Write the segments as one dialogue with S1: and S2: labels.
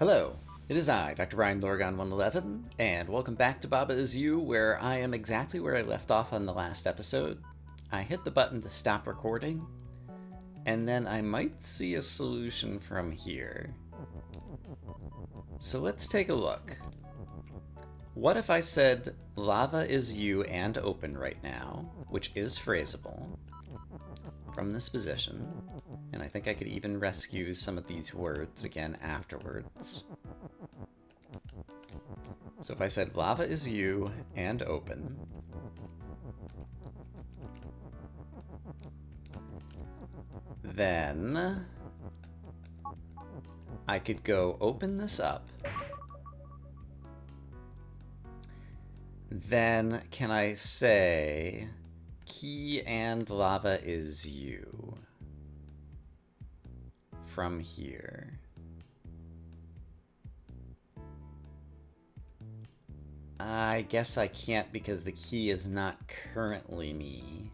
S1: Hello, it is I, Dr. Brian Lorgon 111, and welcome back to Baba Is You, where I am exactly where I left off on the last episode. I hit the button to stop recording, and then I might see a solution from here. So let's take a look. What if I said lava is you and open right now, which is phrasable, from this position, and I think I could even rescue some of these words again afterwards. So if I said lava is you and open, then I could go open this up. Then can I say key and lava is you from here? I guess I can't because the key is not currently me.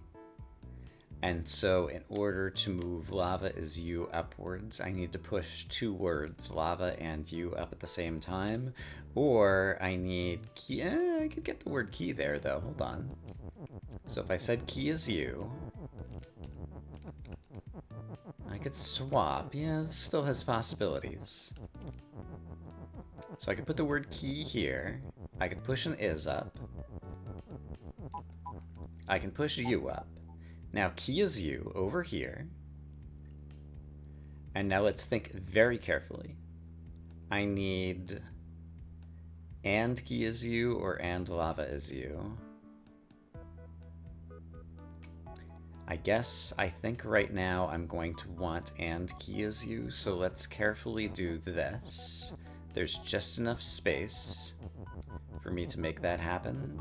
S1: And so in order to move lava is you upwards, I need to push two words, lava and you, up at the same time. Or I need key. I could get the word key there though. Hold on. So if I said key is you, I could swap. Yeah, this still has possibilities. So I could put the word key here. I could push an is up. I can push you up. Now key is you over here. And now let's think very carefully. I need and key is you or and lava is you. I think right now I'm going to want and key is you, so let's carefully do this. There's just enough space for me to make that happen.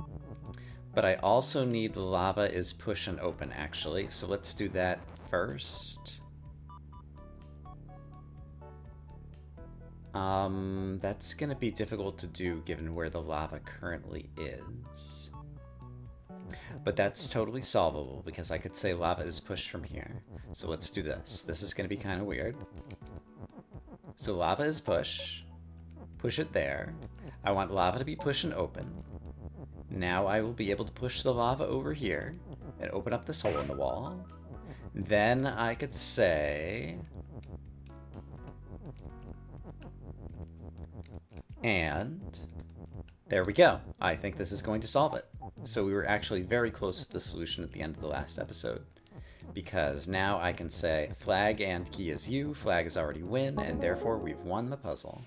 S1: But I also need lava is push and open, actually, so let's do that first. That's gonna be difficult to do given where the lava currently is. But that's totally solvable because I could say lava is pushed from here. So let's do this. This is gonna be kind of weird. So lava is push. Push it there. I want lava to be push and open. Now I will be able to push the lava over here and open up this hole in the wall. Then I could say and there we go. I think this is going to solve it. So we were actually very close to the solution at the end of the last episode, because now I can say flag and key is you, flag is already win, and therefore we've won the puzzle.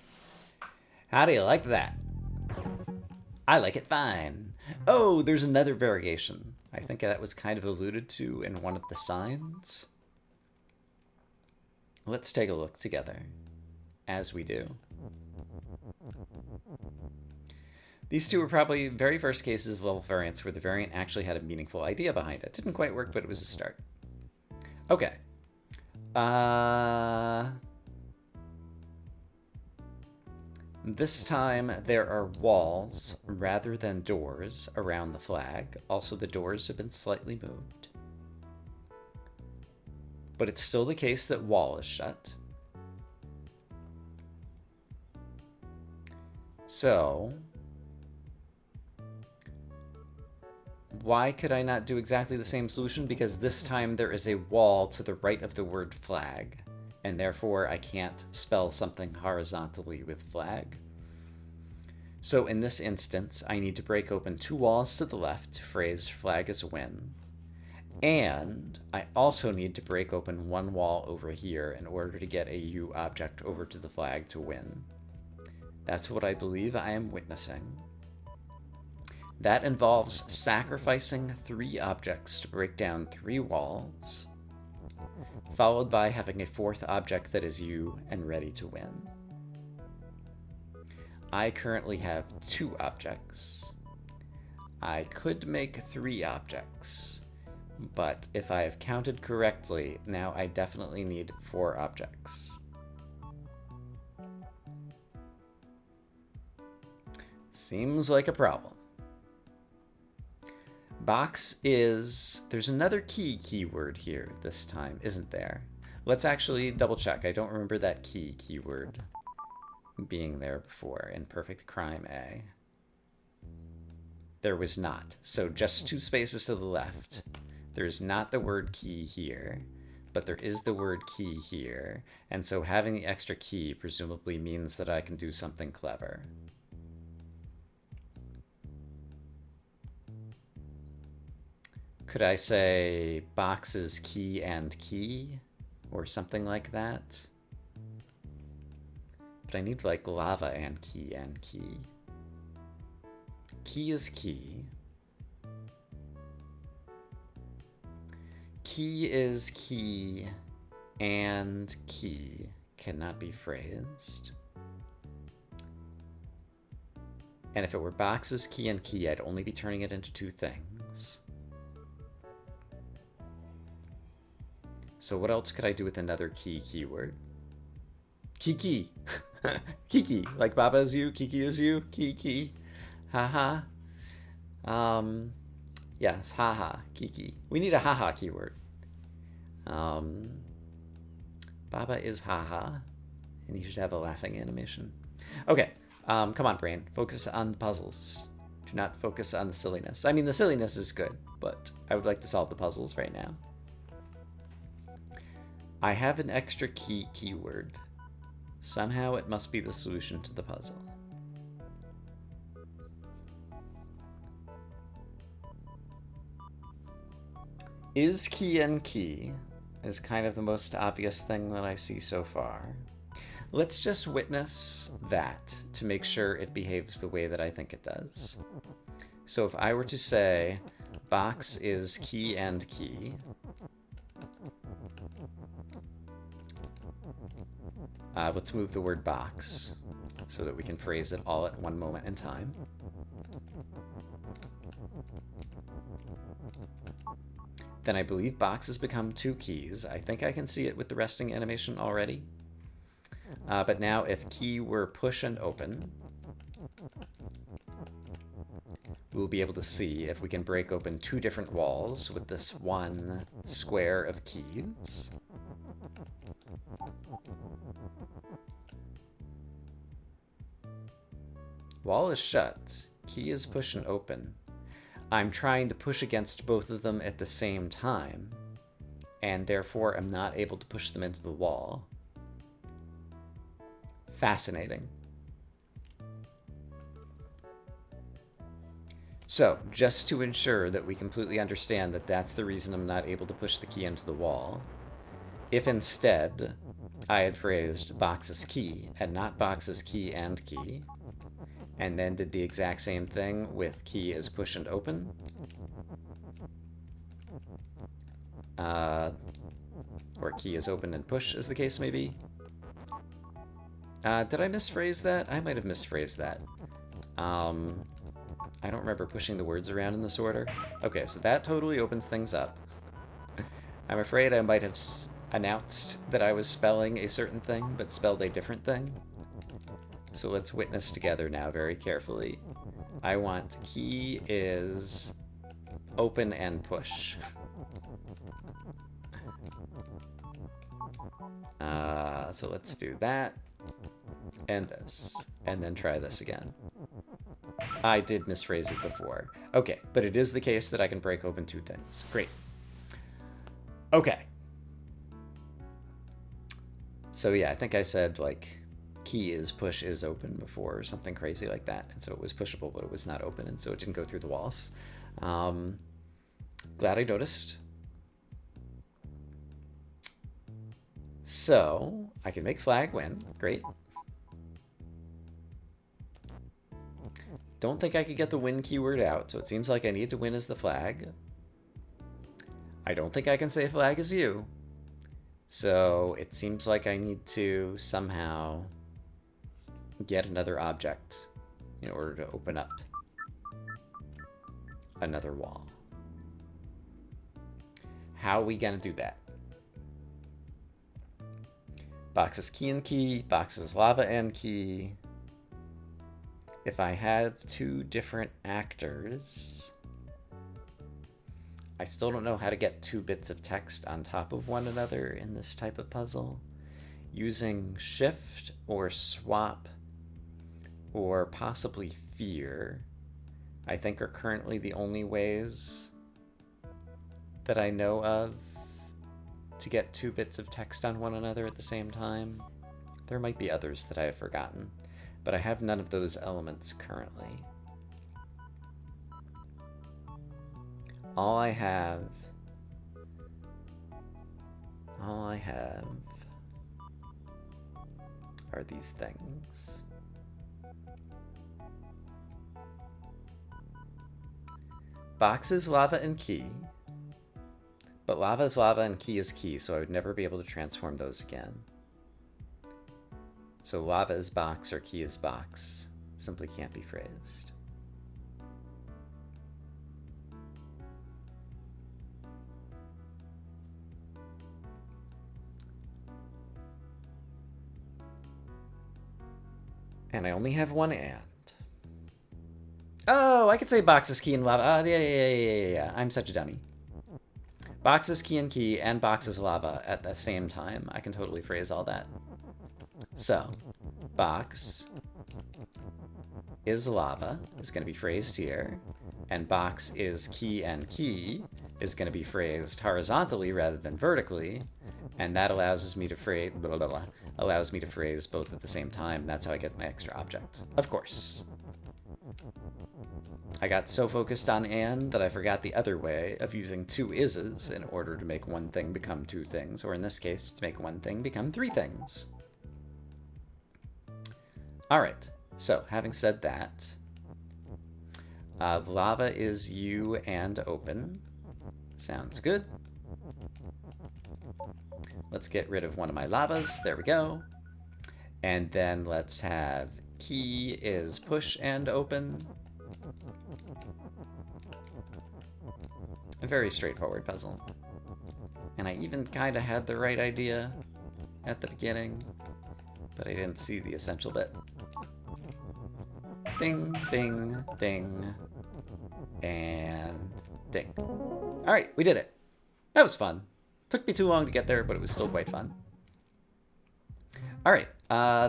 S1: How do you like that? I like it fine. Oh, there's another variation. I think that was kind of alluded to in one of the signs. Let's take a look together, as we do. These two were probably very first cases of level variants where the variant actually had a meaningful idea behind it. Didn't quite work, but it was a start. Okay. This time there are walls rather than doors around the flag. Also, the doors have been slightly moved. But it's still the case that wall is shut. So why could I not do exactly the same solution? Because this time there is a wall to the right of the word flag, and therefore I can't spell something horizontally with flag. So in this instance, I need to break open two walls to the left to phrase flag is win. And I also need to break open one wall over here in order to get a U object over to the flag to win. That's what I believe I am witnessing. That involves sacrificing 3 objects to break down 3 walls, followed by having a 4th object that is you and ready to win. I currently have 2 objects. I could make 3 objects, but if I have counted correctly, now I definitely need 4 objects. Seems like a problem. Box is... There's another keyword here this time, isn't there? Let's actually double check. I don't remember that keyword. being there before in Perfect Crime A. There was not. So just 2 spaces to the left. There's not the word key here, but there is the word key here. And so having the extra key presumably means that I can do something clever. Could I say boxes key and key or something like that? But I need like lava and key and key. Key is key. Key is key and key cannot be phrased. And if it were boxes, key, and key, I'd only be turning it into 2 things. So what else could I do with another key keyword? Kiki. Kiki. Like Baba is you, Kiki is you, Kiki. Haha. Yes, haha, Kiki. We need a haha keyword. Baba is haha, and you should have a laughing animation. Okay, come on, brain. Focus on the puzzles. Do not focus on the silliness. I mean, the silliness is good, but I would like to solve the puzzles right now. I have an extra key keyword. Somehow it must be the solution to the puzzle. Is key and key is kind of the most obvious thing that I see so far. Let's just witness that to make sure it behaves the way that I think it does. So if I were to say box is key and key, let's move the word box so that we can phrase it all at one moment in time. Then I believe box has become 2 keys. I think I can see it with the resting animation already. But now if key were push and open, we'll be able to see if we can break open 2 different walls with this one square of keys. Wall is shut. Key is push and open. I'm trying to push against both of them at the same time, and therefore I'm not able to push them into the wall. Fascinating. So, just to ensure that we completely understand that that's the reason I'm not able to push the key into the wall, if instead I had phrased box is key and not box is key and key, and then did the exact same thing with key is push and open, or key is open and push, as the case may be. Did I misphrase that? I might have misphrased that. I don't remember pushing the words around in this order. Okay, so that totally opens things up. I'm afraid I might have announced that I was spelling a certain thing, but spelled a different thing. So let's witness together now very carefully. I want key is open and push. So let's do that, and this, and then try this again. I did misphrase it before. Okay, but it is the case that I can break open 2 things. Great. Okay. So yeah, I think I said like key is push is open before or something crazy like that. And so it was pushable, but it was not open, and so it didn't go through the walls. Glad I noticed. So I can make flag win. Great. Don't think I could get the win keyword out, so it seems like I need to win as the flag. I don't think I can say flag is you. So it seems like I need to somehow get another object in order to open up another wall. How are we gonna do that? Box is key and key, box is lava and key. If I have 2 different actors, I still don't know how to get 2 bits of text on top of one another in this type of puzzle. Using shift or swap or possibly fear, I think are currently the only ways that I know of to get two bits of text on one another at the same time. There might be others that I have forgotten, but I have none of those elements currently. All I have are these things. Boxes, lava, and key. But lava is lava and key is key, so I would never be able to transform those again. So lava is box or key is box. Simply can't be phrased. And I only have one and. Oh, I could say box is key and lava. Oh, yeah. I'm such a dummy. Box is key and box is lava at the same time. I can totally phrase all that. So, box is lava is going to be phrased here, and box is key and key is going to be phrased horizontally rather than vertically, and that allows me to phrase both at the same time. That's how I get my extra object. Of course. I got so focused on and that I forgot the other way of using two is's in order to make one thing become two things, or in this case, to make one thing become three things. All right, so having said that, lava is you and open. Sounds good. Let's get rid of one of my lavas. There we go. And then let's have key is push and open. A very straightforward puzzle. And I even kind of had the right idea at the beginning, but I didn't see the essential bit. Ding, ding, ding, and ding. All right, we did it. That was fun. Took me too long to get there, but it was still quite fun. All right,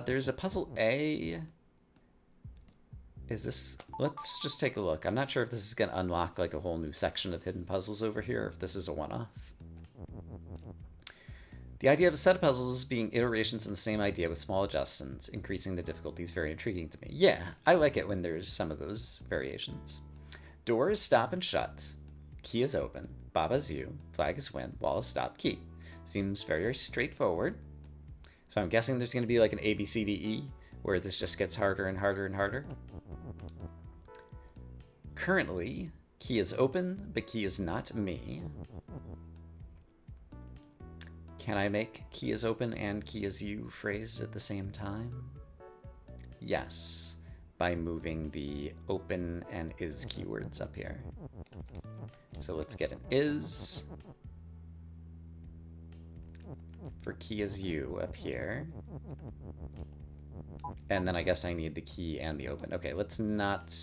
S1: there's a puzzle A. Is this, let's just take a look. I'm not sure if this is going to unlock like a whole new section of hidden puzzles over here, or if this is a one-off. The idea of a set of puzzles being iterations in the same idea with small adjustments, increasing the difficulty is very intriguing to me. Yeah, I like it when there's some of those variations. Door is stop and shut. Key is open. Baba is you. Flag is win. Wall is stop. Key. Seems very straightforward. So I'm guessing there's going to be like an A, B, C, D, E, where this just gets harder and harder and harder. Currently, key is open, but key is not me. Can I make key is open and key is you phrased at the same time? Yes, by moving the open and is keywords up here. So let's get an is for key is you up here. And then I guess I need the key and the open. Okay, let's not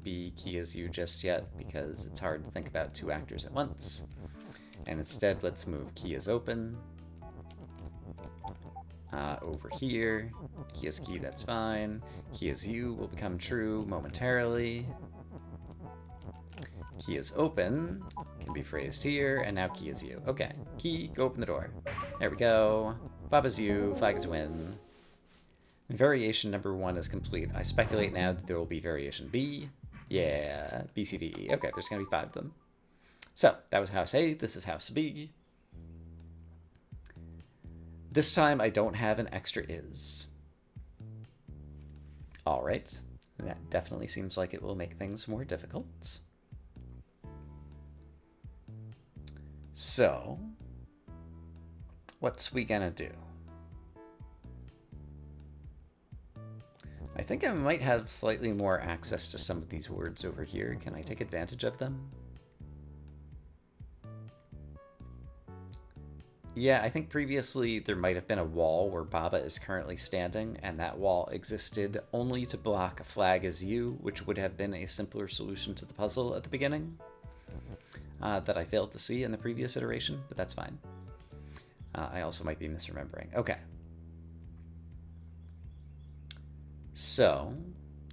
S1: be key as you just yet because it's hard to think about two actors at once. And instead, let's move key as open. Over here, key is key, that's fine. Key is you will become true momentarily. Key is open can be phrased here, and now key is you. Okay, key, go open the door. There we go. Baba's you, flag is win. Variation number 1 is complete. I speculate now that there will be variation B. Yeah, B, C, D, E. Okay, there's going to be 5 of them. So, that was house A. This is house B. This time, I don't have an extra is. All right. That definitely seems like it will make things more difficult. So, what's we gonna do? I think I might have slightly more access to some of these words over here. Can I take advantage of them? Yeah, I think previously there might have been a wall where Baba is currently standing, and that wall existed only to block a flag as you, which would have been a simpler solution to the puzzle at the beginning that I failed to see in the previous iteration, but that's fine. I also might be misremembering. Okay. So,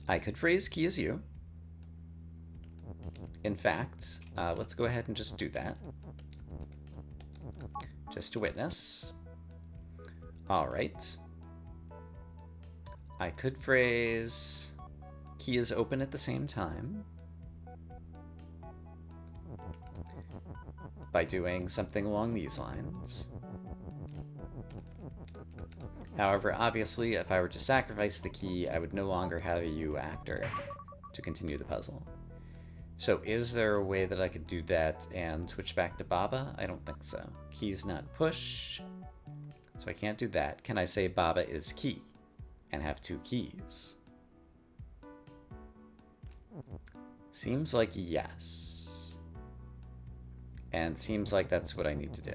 S1: I could phrase key is you. In fact, let's go ahead and just do that. Just to witness. All right. I could phrase key is open at the same time by doing something along these lines. However, obviously, if I were to sacrifice the key, I would no longer have a you actor to continue the puzzle. So is there a way that I could do that and switch back to Baba? I don't think so. Key's not push, so I can't do that. Can I say Baba is key and have two keys? Seems like yes. And seems like that's what I need to do.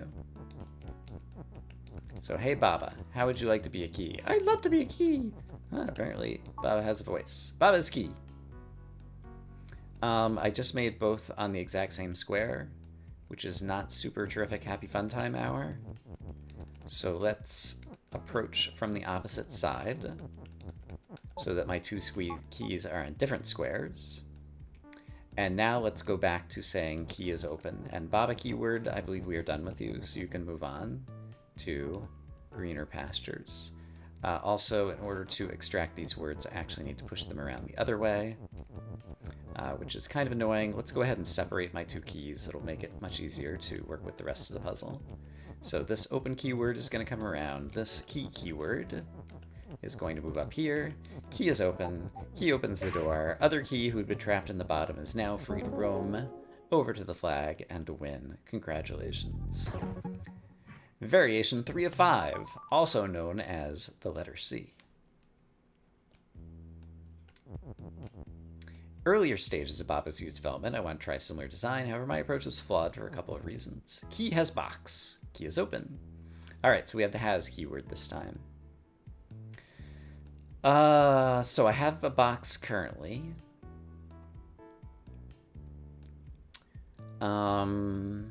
S1: So, hey Baba, how would you like to be a key? I'd love to be a key! Apparently, Baba has a voice. Baba's key! I just made both on the exact same square, which is not super terrific happy fun time hour. So let's approach from the opposite side so that my two keys are on different squares. And now let's go back to saying key is open. And Baba keyword, I believe we are done with you, so you can move on to greener pastures. Also, in order to extract these words, I actually need to push them around the other way, which is kind of annoying. Let's go ahead and separate my two keys. It'll make it much easier to work with the rest of the puzzle. So this open keyword is going to come around. This key keyword is going to move up here. Key is open. Key opens the door. Other key who'd been trapped in the bottom is now free to roam over to the flag and to win. Congratulations. Variation 3 of 5, also known as the letter C. Earlier stages of Baba's U's development, I want to try similar design. However, my approach was flawed for a couple of reasons. Key has box. Key is open. All right, so we have the has keyword this time. So I have a box currently. I'm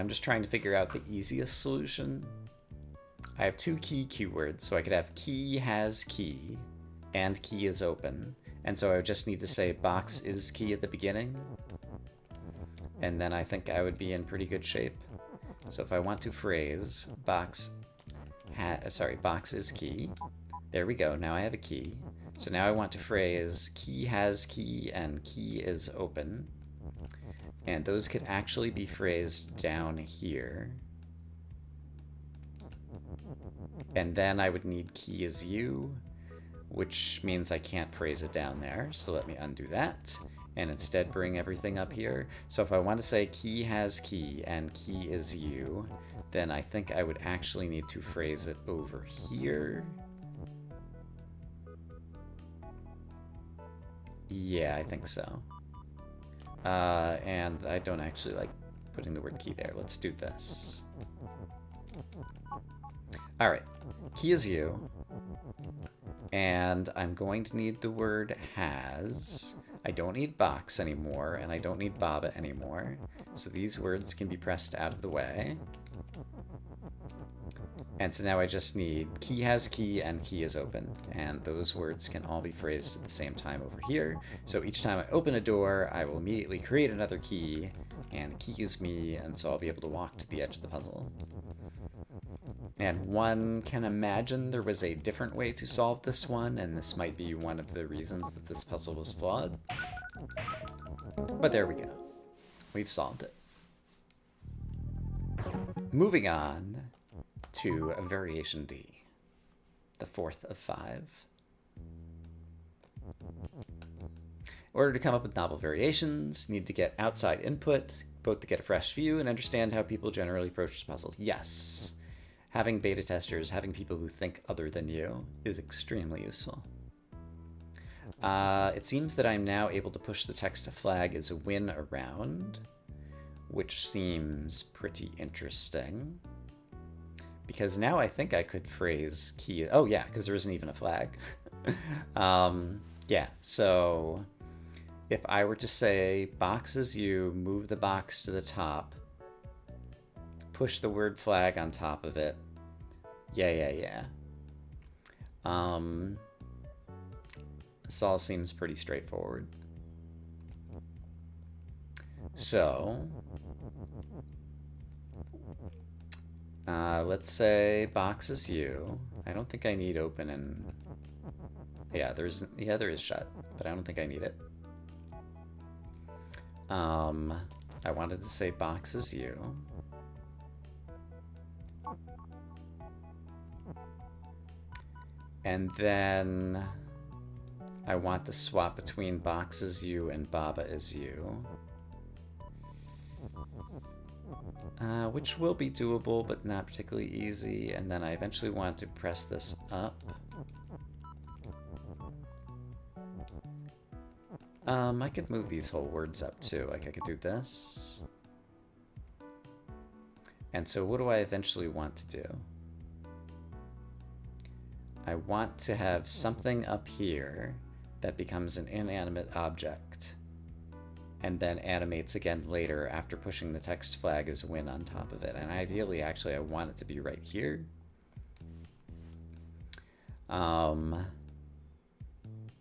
S1: just trying to figure out the easiest solution. I have two key keywords, so I could have key has key and key is open. And so I would just need to say box is key at the beginning. And then I think I would be in pretty good shape. So if I want to phrase box is key. There we go, now I have a key. So now I want to phrase key has key and key is open. And those could actually be phrased down here. And then I would need key is you, which means I can't phrase it down there. So let me undo that and instead bring everything up here. So if I want to say key has key and key is you, then I think I would actually need to phrase it over here. Yeah, I think so. And I don't actually like putting the word key there. Let's do this. All right, key is you. And I'm going to need the word has. I don't need box anymore, and I don't need Baba anymore. So these words can be pressed out of the way. And so now I just need key has key and key is open. And those words can all be phrased at the same time over here. So each time I open a door, I will immediately create another key, and the key is me, and so I'll be able to walk to the edge of the puzzle. And one can imagine there was a different way to solve this one, and this might be one of the reasons that this puzzle was flawed. But there we go. We've solved it. Moving on to variation D, the fourth of 5. In order to come up with novel variations, need to get outside input, both to get a fresh view and understand how people generally approach the puzzle. Yes, having beta testers, having people who think other than you is extremely useful. It seems that I'm now able to push the text to flag as a win around, which seems pretty interesting. Because now I think I could phrase key. Oh yeah, because there isn't even a flag. Yeah, so if I were to say box is you, move the box to the top, push the word flag on top of it. Yeah. This all seems pretty straightforward. So, let's say box is U. I don't think I need open and... Yeah, there is shut, but I don't think I need it. I wanted to say box is U. And then I want to swap between box is U and Baba is U. Which will be doable, but not particularly easy. And then I eventually want to press this up. I could move these whole words up too. Like I could do this. And so what do I eventually want to do? I want to have something up here that becomes an inanimate object and then animates again later after pushing the text flag as win on top of it. And ideally, actually, I want it to be right here.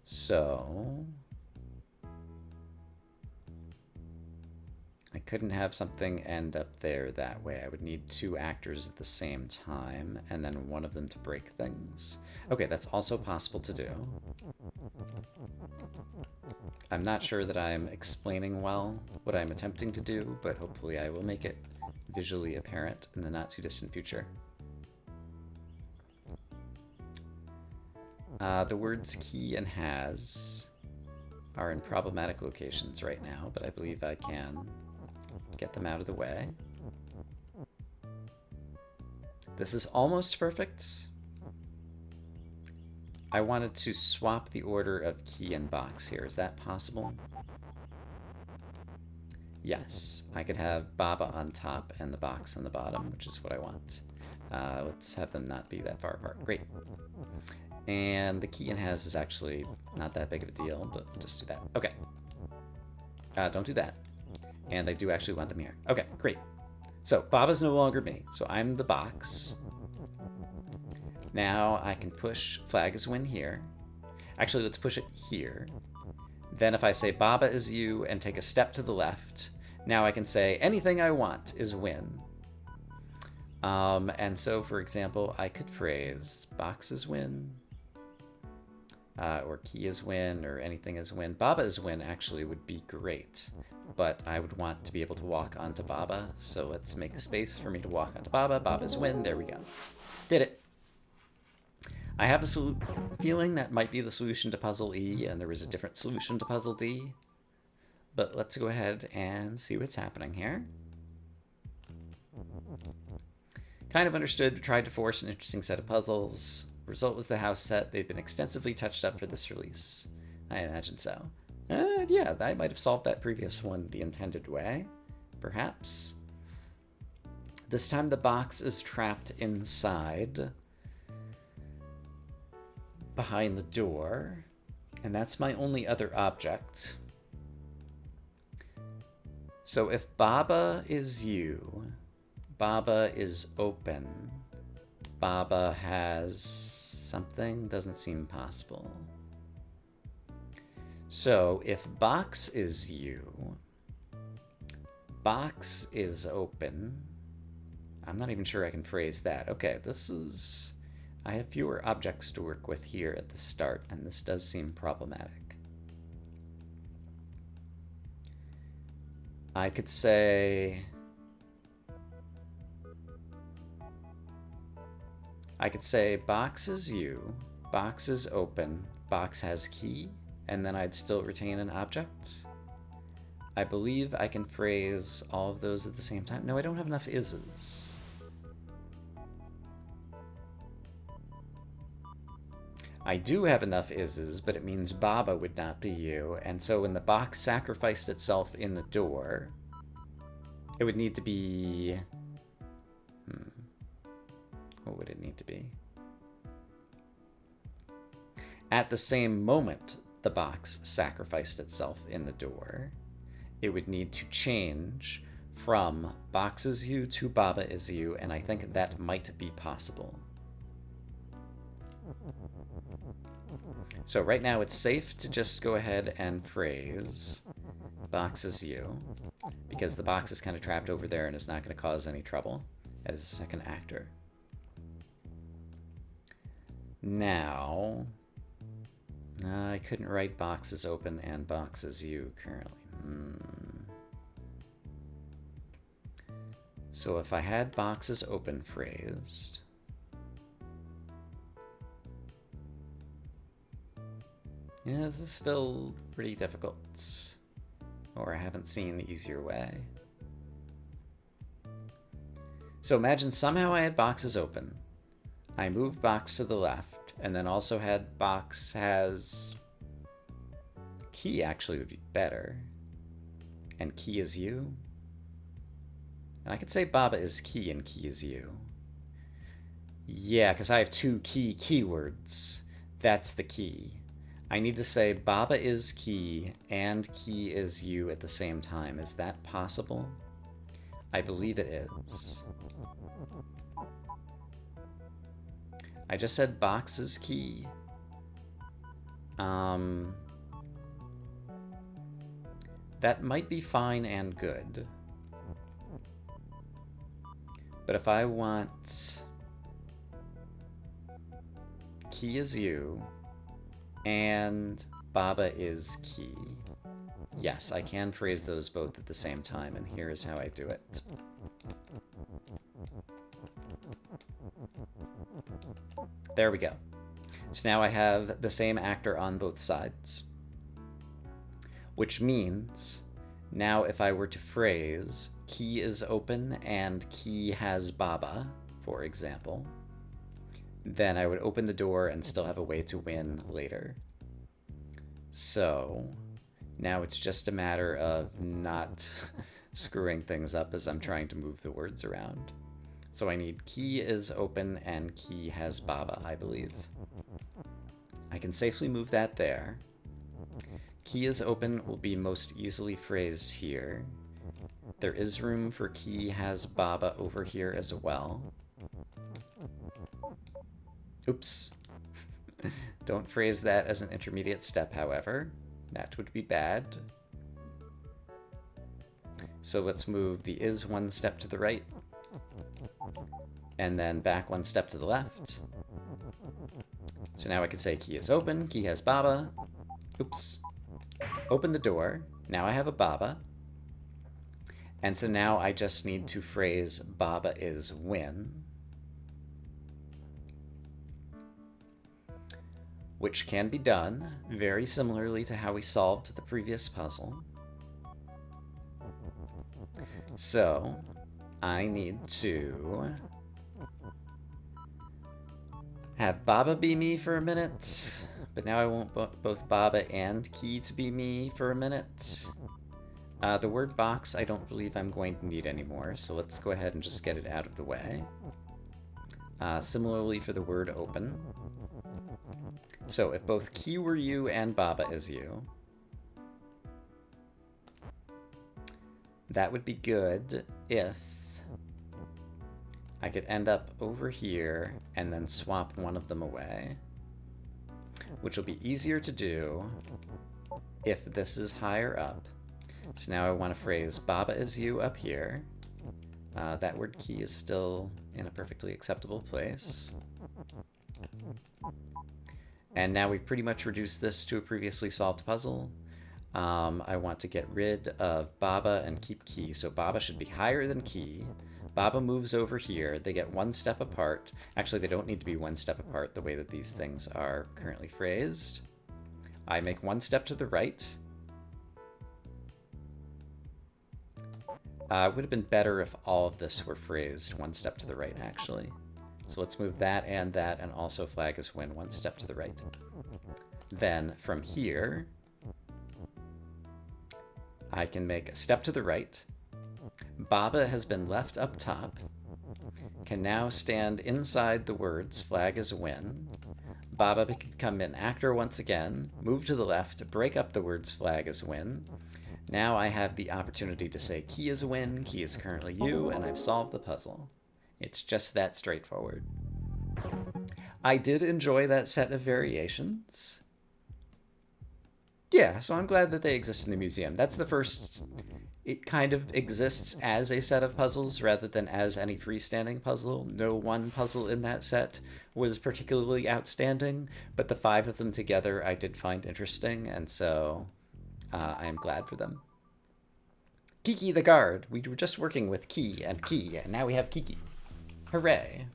S1: So I couldn't have something end up there that way. I would need two actors at the same time and then one of them to break things. Okay, that's also possible to do. I'm not sure that I'm explaining well what I'm attempting to do, but hopefully I will make it visually apparent in the not too distant future. The words key and has are in problematic locations right now, but I believe I can get them out of the way. This is almost perfect. I wanted to swap the order of key and box here. Is that possible? Yes, I could have Baba on top and the box on the bottom, which is what I want. Let's have them not be that far apart. Great. And the key and has is actually not that big of a deal, but we'll just do that. Okay. Don't do that. And I do actually want them here. Okay, great. So Baba's no longer me, so I'm the box. Now I can push flag is win here. Actually, let's push it here. Then if I say Baba is you and take a step to the left, now I can say anything I want is win. And so, for example, I could phrase box is win, or key is win, or anything is win. Baba is win actually would be great, but I would want to be able to walk onto Baba, so let's make a space for me to walk onto Baba. Baba's win, there we go. Did it. I have a feeling that might be the solution to puzzle E, and there is a different solution to puzzle D. But let's go ahead and see what's happening here. Kind of understood, tried to force an interesting set of puzzles. Result was the house set. They've been extensively touched up for this release. I imagine so. Yeah, I might have solved that previous one the intended way. Perhaps. This time the box is trapped inside, behind the door, and that's my only other object. So if Baba is you, Baba is open, Baba has something, doesn't seem possible. So if box is you, box is open. I'm not even sure I can phrase that. Okay, I have fewer objects to work with here at the start, and this does seem problematic. I could say... box is you, box is open, box has key, and then I'd still retain an object. I believe I can phrase all of those at the same time. No, I don't have enough is's. I do have enough is's, but it means Baba would not be you, and so when the box sacrificed itself in the door, it would need to be... What would it need to be? At the same moment the box sacrificed itself in the door, it would need to change from box is you to Baba is you, and I think that might be possible. So right now it's safe to just go ahead and phrase box is you, because the box is kind of trapped over there and is not going to cause any trouble as a second actor. Now, I couldn't write boxes open and boxes you currently. So if I had boxes open phrased, yeah, this is still pretty difficult, or I haven't seen the easier way. So imagine somehow I had boxes open. I moved box to the left, and then also had box has key actually would be better. And key is you. And I could say Baba is key and key is you. Yeah, because I have two key keywords. That's the key. I need to say Baba is key and key is you at the same time. Is that possible? I believe it is. I just said box is key. That might be fine and good. But if I want key is you and Baba is key, yes, I can phrase those both at the same time, and here is how I do it. There we go. So now I have the same actor on both sides. Which means, now if I were to phrase, key is open and key has Baba, for example, then I would open the door and still have a way to win later. So, now it's just a matter of not screwing things up as I'm trying to move the words around. So I need key is open and key has Baba, I believe. I can safely move that there. Key is open will be most easily phrased here. There is room for key has Baba over here as well. Oops. Don't phrase that as an intermediate step, however. That would be bad. So let's move the is one step to the right. And then back one step to the left. So now I can say key is open, key has Baba. Oops. Open the door. Now I have a Baba. And so now I just need to phrase Baba is win. Which can be done very similarly to how we solved the previous puzzle. So I need to have Baba be me for a minute, but now I want both Baba and key to be me for a minute. The word box I don't believe I'm going to need anymore, so let's go ahead and just get it out of the way. Similarly for the word open. So if both key were you and Baba is you, that would be good if I could end up over here and then swap one of them away, which will be easier to do if this is higher up. So now I want to phrase Baba is you up here. That word key is still in a perfectly acceptable place. And now we've pretty much reduced this to a previously solved puzzle. I want to get rid of Baba and keep key. So Baba should be higher than key. Baba moves over here. They get one step apart. Actually, they don't need to be one step apart the way that these things are currently phrased. I make one step to the right. It would have been better if all of this were phrased one step to the right, actually. So let's move that and also flag as win one step to the right. Then from here, I can make a step to the right. Baba has been left up top. Can now stand inside the words flag as win. Baba can become an actor once again, move to the left, break up the words flag as win. Now I have the opportunity to say key is win, key is currently you, and I've solved the puzzle. It's just that straightforward. I did enjoy that set of variations. Yeah, so I'm glad that they exist in the museum. That's the first. It kind of exists as a set of puzzles rather than as any freestanding puzzle. No one puzzle in that set was particularly outstanding, but the 5 of them together I did find interesting, and so I am glad for them. Kiki the guard. We were just working with Key, and now we have Kiki. Hooray.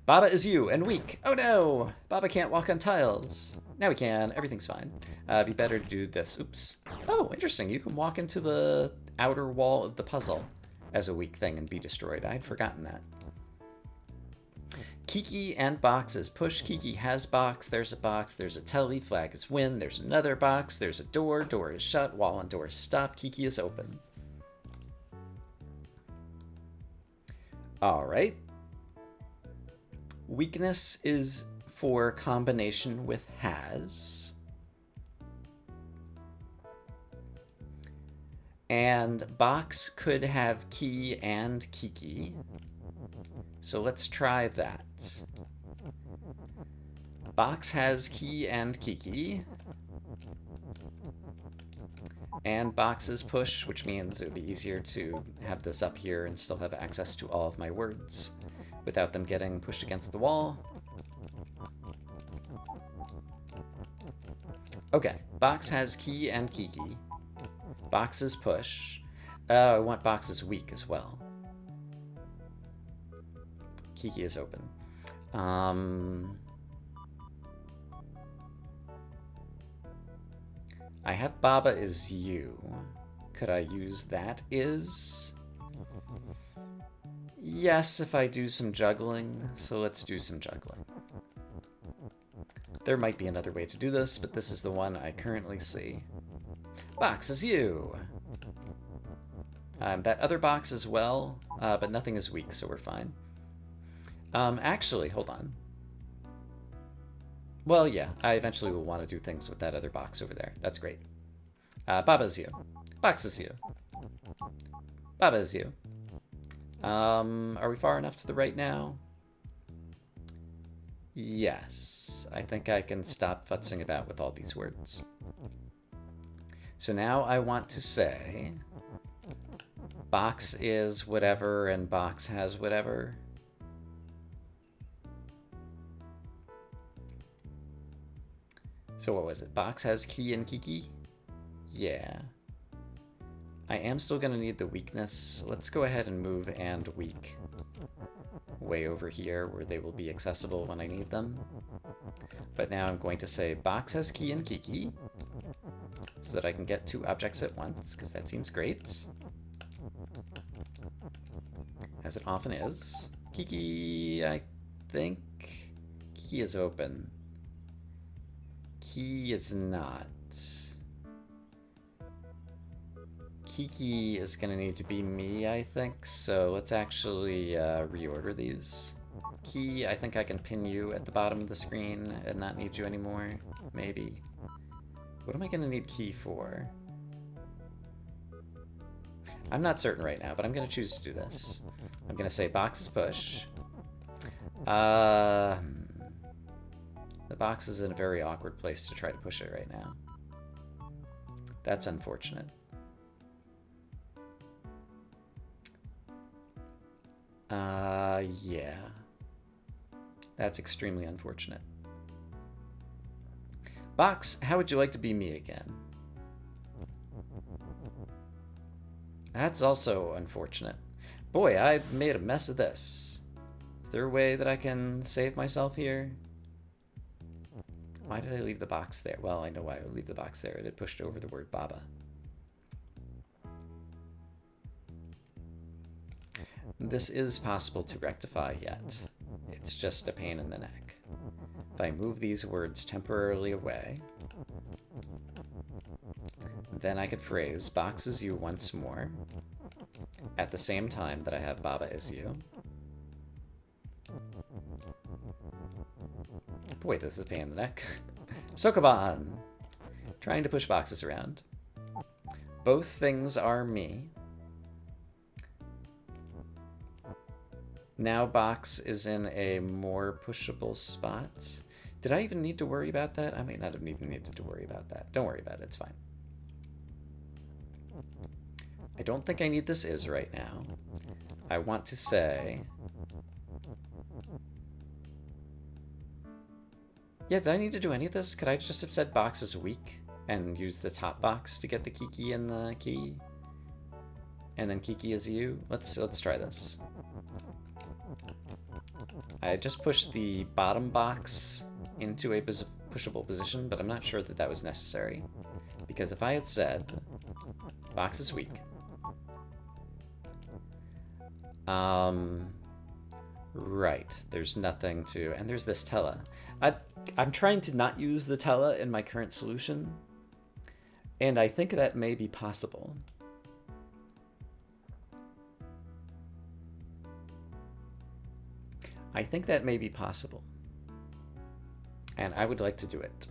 S1: Baba is you and weak. Oh no! Baba can't walk on tiles. Now we can. Everything's fine. Be better to do this. Oops. Oh, interesting. You can walk into the outer wall of the puzzle as a weak thing and be destroyed. I had forgotten that. Kiki and boxes. Push. Kiki has box. There's a box. There's a telly. Flag is win. There's another box. There's a door. Door is shut. Wall and door is stop. Kiki is open. All right. Weakness is for combination with has. And box could have key and Kiki. So let's try that. Box has key and Kiki. And boxes push, which means it would be easier to have this up here and still have access to all of my words without them getting pushed against the wall. Okay, box has key and Kiki. Boxes push. I want boxes weak as well. Kiki is open. I have Baba is you. Could I use that is? Yes, if I do some juggling. So let's do some juggling. There might be another way to do this, but this is the one I currently see. Box is you. That other box as well, but nothing is weak, so we're fine. Actually, hold on. Well, yeah, I eventually will want to do things with that other box over there. That's great. Baba's you. Box is you. Baba is you. Are we far enough to the right now? Yes. I think I can stop futzing about with all these words. So now I want to say box is whatever and box has whatever. So what was it? Box has key and Kiki? Yeah. I am still going to need the weakness. Let's go ahead and move and weak way over here where they will be accessible when I need them. But now I'm going to say box has key and Kiki so that I can get 2 objects at once, because that seems great. As it often is. Kiki, I think Kiki is open. Key is not. Kiki is going to need to be me, I think, so let's actually reorder these. Key, I think I can pin you at the bottom of the screen and not need you anymore, maybe. What am I going to need key for? I'm not certain right now, but I'm going to choose to do this. I'm going to say boxes push. The box is in a very awkward place to try to push it right now. That's unfortunate. Yeah. That's extremely unfortunate. Box, how would you like to be me again? That's also unfortunate. Boy, I made a mess of this. Is there a way that I can save myself here? Why did I leave the box there? Well, I know why I would leave the box there. It had pushed over the word Baba. This is possible to rectify yet. It's just a pain in the neck. If I move these words temporarily away, then I could phrase box is you once more at the same time that I have Baba is you. Boy, this is a pain in the neck. Sokoban! Trying to push boxes around. Both things are me. Now box is in a more pushable spot. Did I even need to worry about that? I might not have even needed to worry about that. Don't worry about it, it's fine. I don't think I need this is right now. I want to say... Yeah, did I need to do any of this? Could I just have said box is weak and use the top box to get the Kiki and the key? And then Kiki is you? Let's try this. I just pushed the bottom box into a pushable position, but I'm not sure that that was necessary. Because if I had said box is weak, right, there's nothing to, and there's this Tella. I'm trying to not use the Tella in my current solution, and I think that may be possible. I think that may be possible, and I would like to do it.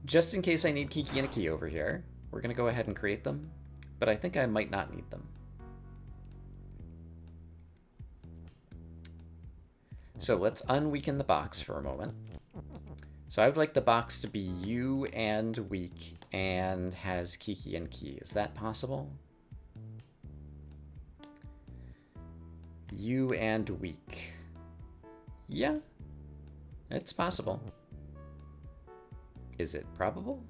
S1: Just in case I need Kiki and a key over here, we're going to go ahead and create them, but I think I might not need them. So let's unweaken the box for a moment. So I would like the box to be you and weak and has Kiki and key. Is that possible? You and weak. Yeah, it's possible. Is it probable?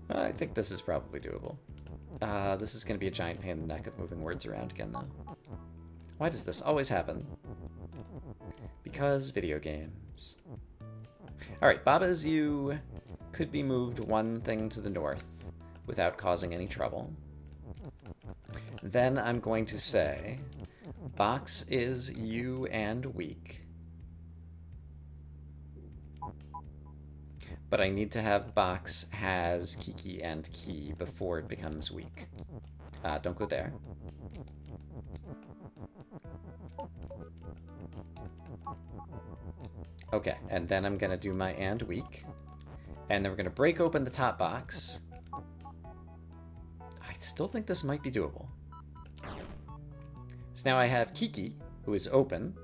S1: I think this is probably doable. This is going to be a giant pain in the neck of moving words around again, though. Why does this always happen? Because video games. Alright, Baba is you could be moved one thing to the north without causing any trouble. Then I'm going to say box is you and weak. But I need to have box has Kiki and key before it becomes weak. Don't go there. Okay, and then I'm going to do my and weak. And then we're going to break open the top box. I still think this might be doable. So now I have Kiki, who is open.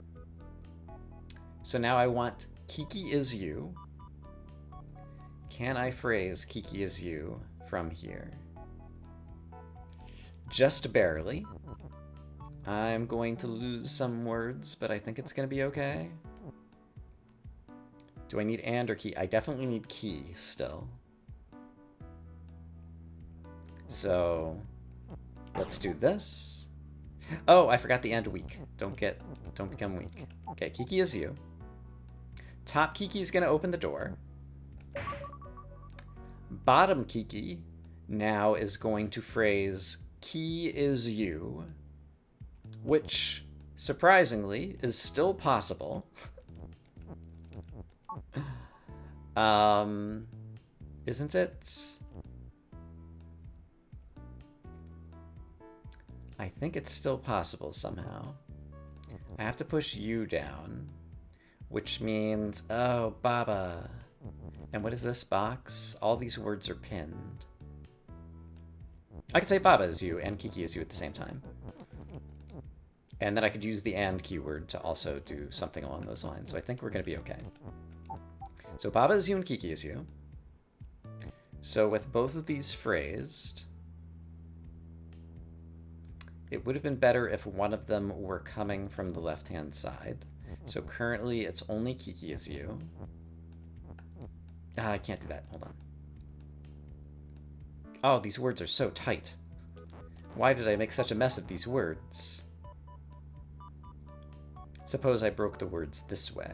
S1: So now I want Kiki is you. Can I phrase Kiki is you from here? Just barely. I'm going to lose some words, but I think it's going to be okay. Do I need and or key? I definitely need key still. So let's do this. Oh, I forgot the and weak. Don't become weak. Okay, Kiki is you. Top Kiki is going to open the door. Bottom Kiki now is going to phrase key is you, which surprisingly is still possible. Isn't it? I think it's still possible somehow. I have to push you down, which means, oh, Baba. And what is this box? All these words are pinned. I could say Baba is you and Kiki is you at the same time. And then I could use the and keyword to also do something along those lines. So I think we're going to be okay. So Baba is you and Kiki is you. So with both of these phrased, it would have been better if one of them were coming from the left-hand side. So currently it's only Kiki is you. I can't do that. Hold on. Oh, these words are so tight. Why did I make such a mess of these words? Suppose I broke the words this way.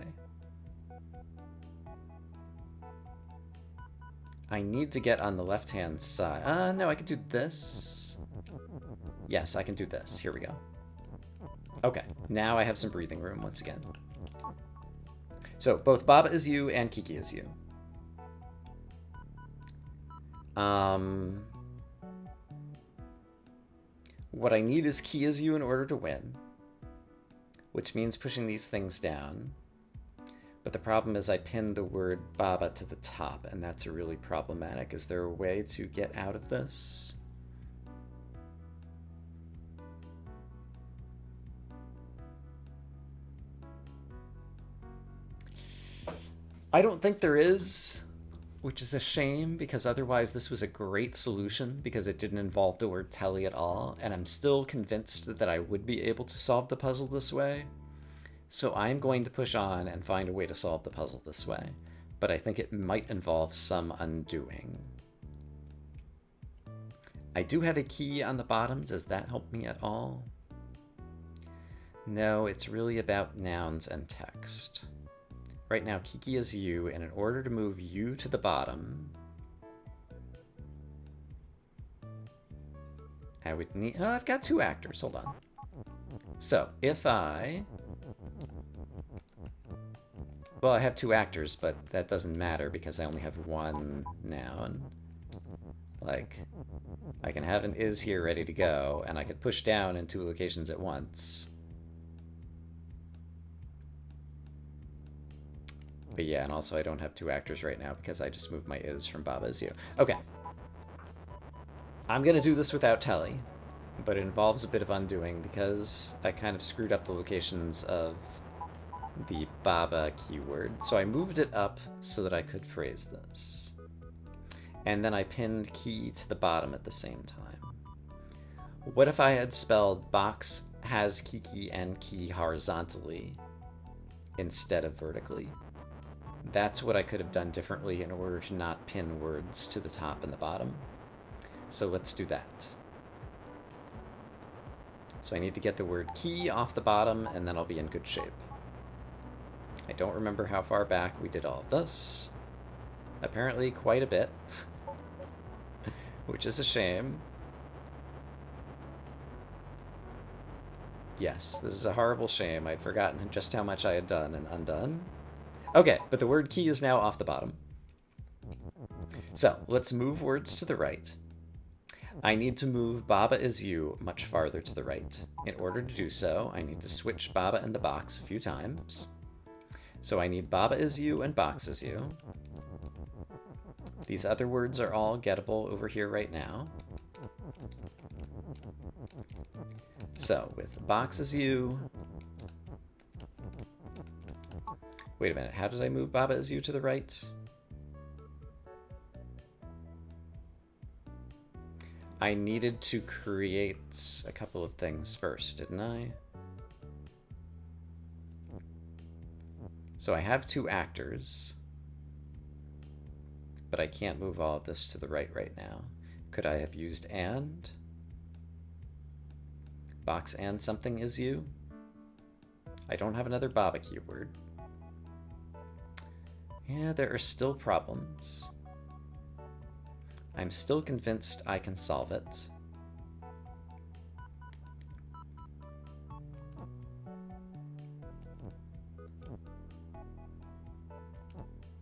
S1: I need to get on the left-hand side. No, I can do this. Yes, I can do this. Here we go. Okay, now I have some breathing room once again. So both Baba is you and Kiki is you. What I need is key is you in order to win, which means pushing these things down. But the problem is I pinned the word Baba to the top, and that's really problematic. Is there a way to get out of this? I don't think there is, which is a shame because otherwise this was a great solution because it didn't involve the word telly at all, and I'm still convinced that I would be able to solve the puzzle this way. So I'm going to push on and find a way to solve the puzzle this way, but I think it might involve some undoing. I do have a key on the bottom. Does that help me at all? No, it's really about nouns and text. Right now, Kiki is you, and in order to move you to the bottom, I would need... Oh, I've got 2 actors. Hold on. So, if I... Well, I have 2 actors, but that doesn't matter because I only have 1 noun. Like, I can have an is here ready to go, and I could push down in 2 locations at once. But yeah, and also I don't have 2 actors right now because I just moved my is from Baba Is You. Okay. I'm gonna do this without telly, but it involves a bit of undoing because I kind of screwed up the locations of the Baba keyword. So I moved it up so that I could phrase this. And then I pinned key to the bottom at the same time. What if I had spelled box has Kiki and key horizontally instead of vertically? That's what I could have done differently in order to not pin words to the top and the bottom. So let's do that. So I need to get the word key off the bottom, and then I'll be in good shape. I don't remember how far back we did all of this. Apparently quite a bit. Which is a shame. Yes, this is a horrible shame. I'd forgotten just how much I had done and undone. Okay, but the word key is now off the bottom. So, let's move words to the right. I need to move Baba Is You much farther to the right. In order to do so, I need to switch Baba and the box a few times. So I need Baba Is You and box is you. These other words are all gettable over here right now. So, with box is you... Wait a minute, how did I move Baba Is You to the right? I needed to create a couple of things first, didn't I? So I have 2 actors, but I can't move all of this to the right now. Could I have used and? Box and something is you? I don't have another Baba keyword. Yeah, there are still problems. I'm still convinced I can solve it.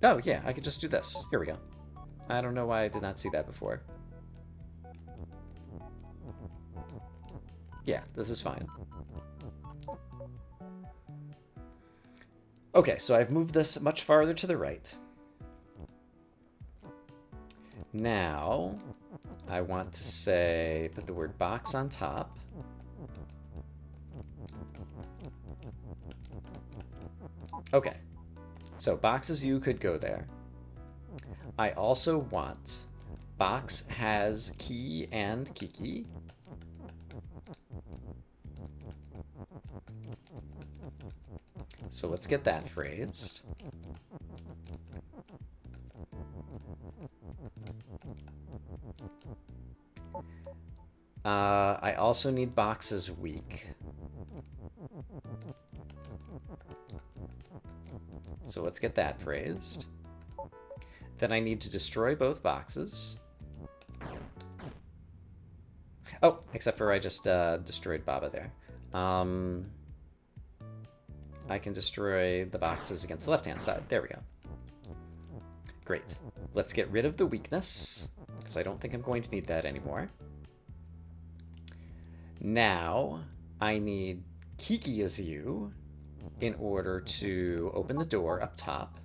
S1: Oh, yeah, I could just do this. Here we go. I don't know why I did not see that before. Yeah, this is fine. Okay, so I've moved this much farther to the right. Now, I want to say, put the word box on top. Okay, so box is you could go there. I also want box has key and Kiki. So let's get that phrased. I also need boxes weak. So let's get that phrased. Then I need to destroy both boxes. Oh, except for I just destroyed Baba there. I can destroy the boxes against the left-hand side. There we go. Great. Let's get rid of the weakness, because I don't think I'm going to need that anymore. Now, I need Kiki is you in order to open the door up top.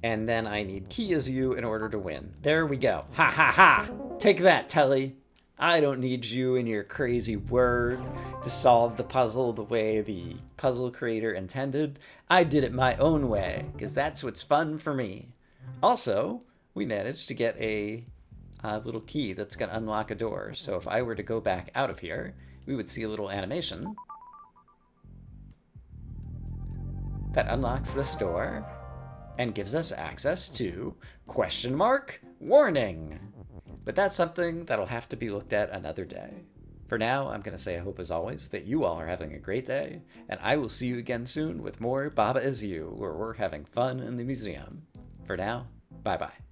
S1: And then I need key is you in order to win. There we go. Ha ha ha! Take that, Telly! I don't need you and your crazy word to solve the puzzle the way the puzzle creator intended. I did it my own way, because that's what's fun for me. Also, we managed to get a little key that's going to unlock a door. So if I were to go back out of here, we would see a little animation that unlocks this door and gives us access to question mark warning. But that's something that'll have to be looked at another day. For now, I'm going to say I hope, as always, that you all are having a great day, and I will see you again soon with more Baba Is You, where we're having fun in the museum. For now, bye-bye.